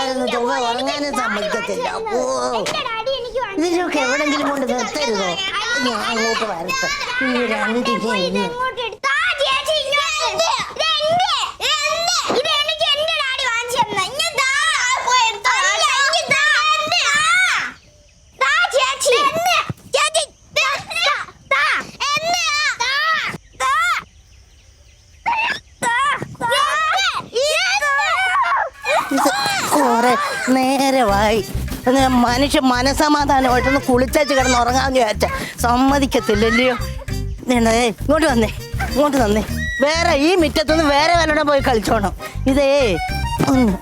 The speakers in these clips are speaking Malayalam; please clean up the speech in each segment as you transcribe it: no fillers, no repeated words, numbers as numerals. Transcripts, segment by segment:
പിള്ളേരൊന്നും ചൊവ്വ ഉറങ്ങാനും സമ്മതിക്കത്തില്ല. ഓ ഇതിനൊക്കെ എവിടെങ്കിലും കൊണ്ട് നിർത്തരുതോ? ഞാൻ അങ്ങോട്ട് വരട്ടെ. ഈ രണ്ടിനെ നേരമായി. മനുഷ്യ മനസമാധാനമായിട്ടൊന്ന് കുളിച്ചു കിടന്ന് ഉറങ്ങാന്ന് വിചാരിച്ച സമ്മതിക്കത്തില്ലല്ലയോ. ഇങ്ങോട്ട് വന്നേ, ഇങ്ങോട്ട് വന്നേ. വേറെ ഈ മുറ്റത്തൊന്ന് വേറെ വല്ലവിടെ പോയി കളിച്ചോണം. ഇതേ ഒന്ന്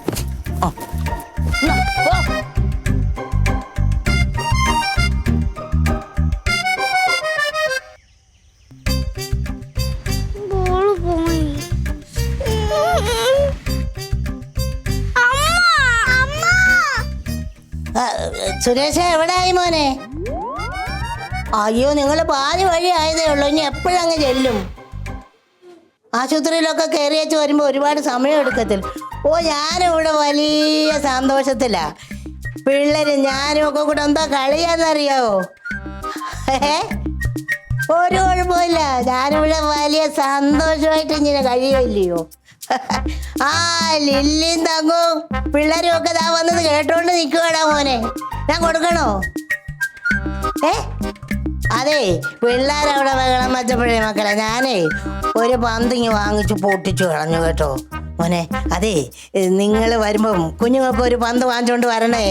സുരേഷ എവിടെയായി മോനെ? അയ്യോ നിങ്ങൾ പാതി വഴി ആയതേ ഉള്ളൂ. ഇനി എപ്പോഴങ്ങ് ചെല്ലും? ആശുപത്രിയിലൊക്കെ കയറി വെച്ച് വരുമ്പോൾ ഒരുപാട് സമയം എടുക്കത്തില്ല. ഓ ഞാനിവിടെ വലിയ സന്തോഷത്തിലാ. പിള്ളേര് ഞാനും ഒക്കെ കൂടെ എന്താ കളിയാന്നറിയാവോ? ഒരു കുഴപ്പമില്ല. ഞാനിവിടെ വലിയ സന്തോഷമായിട്ട് ഇങ്ങനെ കഴിയുമല്ലയോ. ആ ലില്ലിയും തങ്ങും പിള്ളേരും ഒക്കെ ദാ വന്നത് കേട്ടോണ്ട് നിൽക്കുവാടാ മോനെ. ഞാൻ കൊടുക്കണോ? അതെ പിള്ളേരവിടെ ബഹളം വച്ചപ്പോഴേ മക്കളെ ഞാനേ ഒരു പന്തിങ്ങ് വാങ്ങിച്ചു പൊട്ടിച്ചു കളഞ്ഞു കേട്ടോ മോനെ. അതെ നിങ്ങൾ വരുമ്പം കുഞ്ഞുങ്ങൾക്ക് ഒരു പന്ത് വാങ്ങിച്ചോണ്ട് വരണേ.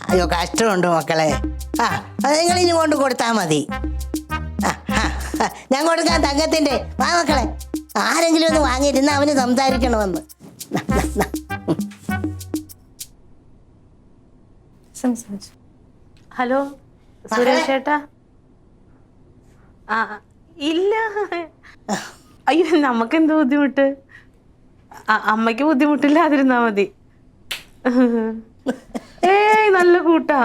അയ്യോ കഷ്ടമുണ്ട് മക്കളെ. ആ അത് നിങ്ങൾ ഇനി കൊണ്ട് കൊടുത്താൽ മതി. ഞാൻ കൊടുക്കാൻ തങ്കത്തിൻ്റെ. വാ മക്കളെ, ആരെങ്കിലും ഒന്ന് വാങ്ങിയിരുന്ന അവന് സംസാരിക്കണമെന്ന്. ഹലോ സുരേഷ് ചേട്ടാ. ആ ഇല്ല, അയ്യോ നമുക്കെന്ത് ബുദ്ധിമുട്ട്? അമ്മയ്ക്ക് ബുദ്ധിമുട്ടില്ലാതിരുന്നാ മതി. ഏയ് നല്ല കൂട്ടാ.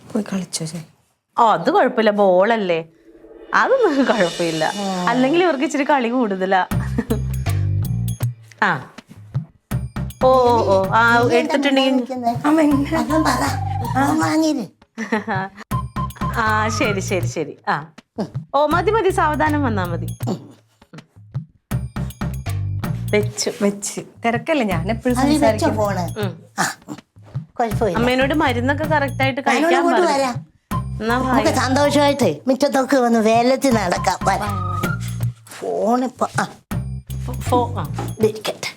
പോയി കളിച്ചോ? ഓ അത് കുഴപ്പമില്ല, ബോളല്ലേ, അതൊന്നും കുഴപ്പമില്ല. അല്ലെങ്കിൽ ഇവർക്ക് ഇച്ചിരി കളി കൂടുതലാ. ആ ഓ ഓ ആ എടുത്തിട്ടുണ്ടെങ്കിൽ ആ ശരി ശരി ശരി. ആ ഓ മതി മതി, സാവധാനം വന്നാ മതി. വെച്ച് തിരക്കല്ലേ, ഞാൻ എപ്പോഴും സംസാരിക്കും. അമ്മേനോട് മരുന്നൊക്കെ കറക്റ്റ് ആയിട്ട് കഴിക്കാൻ പറയാം. സന്തോഷമായിട്ട് മുറ്റത്തൊക്കെ വന്ന് വേലത്തിൽ നടക്കാം. ഫോണിപ്പോ ഇരിക്കട്ടെ.